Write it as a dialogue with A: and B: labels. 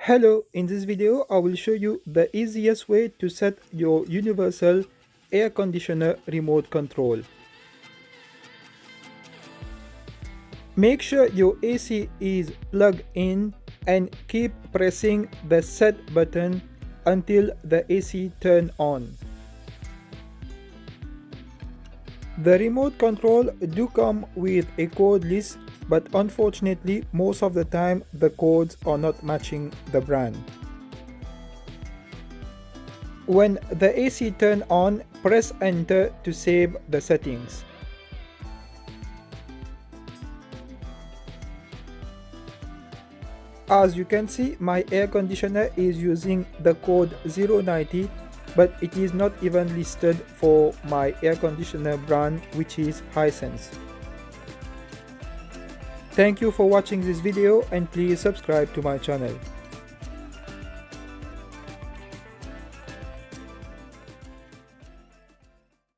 A: Hello, in this video I will show you the easiest way to set your universal air conditioner remote control. Make sure your AC is plugged in and keep pressing the set button until the AC turns on. The remote control do come with a code list, but unfortunately most of the time the codes are not matching the brand. When the AC turns on, press enter to save the settings. As you can see, my air conditioner is using the code 090, but it is not even listed for my air conditioner brand, which is Hisense. Thank you for watching this video and please subscribe to my channel.